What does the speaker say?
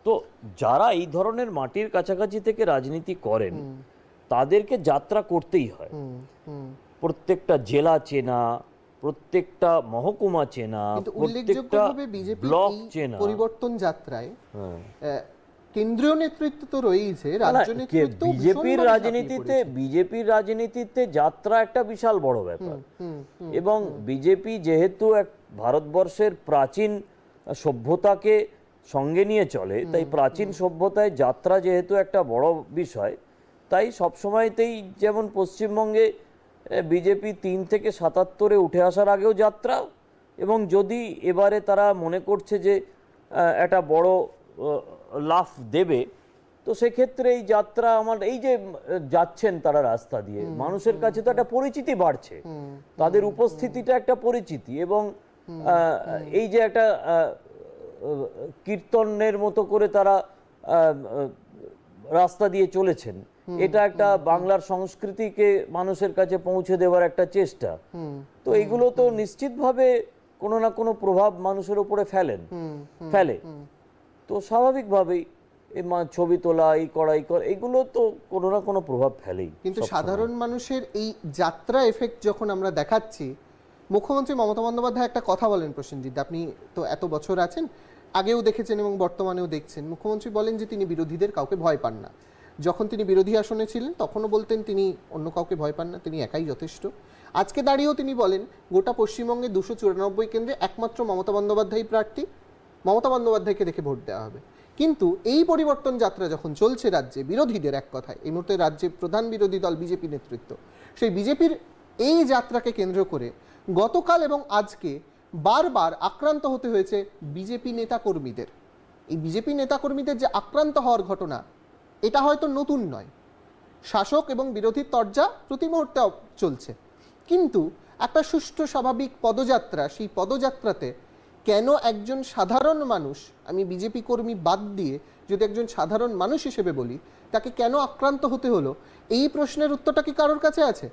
তো যারা এই ধরনের মাটির কাছাকাছি থেকে রাজনীতি করেন তাদেরকে যাত্রা করতেই হয়। প্রত্যেকটা জেলা চেনা, প্রত্যেকটা মহকুমা চেনা, প্রত্যেকটা ব্লক চেনা। পরিবর্তন যাত্রায় কেন্দ্রীয় নেতৃত্ব তো রয়েছে, রাজ্য নেতৃত্ব বিজেপির রাজনীতিতে যাত্রা একটা বিশাল বড় ব্যাপার। এবং বিজেপি যেহেতু এক ভারতবর্ষের প্রাচীন সভ্যতাকে সঙ্গে নিয়ে চলে, তাই প্রাচীন সভ্যতায় যাত্রা যেহেতু একটা বড় বিষয়, তাই সবসময়তেই যেমন পশ্চিমবঙ্গে বিজেপি 3 থেকে 77-এ উঠে আসার আগেও যাত্রা, এবং যদি এবারে তারা মনে করছে যে একটা বড় লাফ দেবে, তো সেক্ষেত্রে এই যাত্রা আমার এই যে যাচ্ছেন তারা রাস্তা দিয়ে, মানুষের কাছে তো একটা পরিচিতি বাড়ছে, তাদের উপস্থিতিটা একটা পরিচিতি, এবং এই যে একটা কীর্তনের মতো করে তারা রাস্তা দিয়ে চলেছেন, এটা একটা বাংলার সংস্কৃতিকে মানুষের কাছে পৌঁছে দেওয়ার একটা চেষ্টা। তো এগুলো তো নিশ্চিতভাবে কোনো না কোনো প্রভাব মানুষের উপরে ফেলে। তো স্বাভাবিকভাবেই ছবি তোলা, এই কড়াই করা, এগুলো তো কোনো না কোনো প্রভাব ফেলেই। কিন্তু সাধারণ মানুষের এই যাত্রা এফেক্ট যখন আমরা দেখাচ্ছি, মুখ্যমন্ত্রী মমতা বন্দ্যোপাধ্যায় একটা কথা বলেন, প্রসেনজিৎ, আপনি তো এত বছর আছেন, আগেও দেখেছেন এবং বর্তমানেও দেখছেন, মুখ্যমন্ত্রী বলেন যে তিনি বিরোধীদের কাউকে ভয় পান না। যখন তিনি বিরোধী আসনে ছিলেন তখনও বলতেন তিনি অন্য কাউকে ভয় পান না, তিনি একাই যথেষ্ট। আজকে দাঁড়িয়েও তিনি বলেন গোটা পশ্চিমবঙ্গে 294 কেন্দ্রে একমাত্র মমতা বন্দ্যোপাধ্যায় প্রার্থী, মমতা বন্দ্যোপাধ্যায়কে দেখে ভোট দেওয়া হবে। কিন্তু এই পরিবর্তন যাত্রা যখন চলছে রাজ্যে, বিরোধীদের এক কথায় এই মুহূর্তে রাজ্যে প্রধান বিরোধী দল বিজেপি নেতৃত্ব, সেই বিজেপির এই যাত্রাকে কেন্দ্র করে গতকাল এবং আজকে বারবার আক্রান্ত হতে হয়েছে বিজেপি নেতাকর্মীদের। এই বিজেপি নেতাকর্মীদের যে আক্রান্ত হওয়ার ঘটনা, এটা হয়তো নতুন নয়, শাসক এবং বিরোধীর তরজা প্রতি মুহূর্তে চলছে। কিন্তু একটা সুষ্ঠু স্বাভাবিক পদযাত্রা, সেই পদযাত্রাতে কেন একজন সাধারণ মানুষ, আমি বিজেপি কর্মী বাদ দিয়ে যদি একজন সাধারণ মানুষ হিসেবে বলি, তাকে কেন আক্রান্ত হতে হলো, এই প্রশ্নের উত্তরটা কি কারোর কাছে আছে?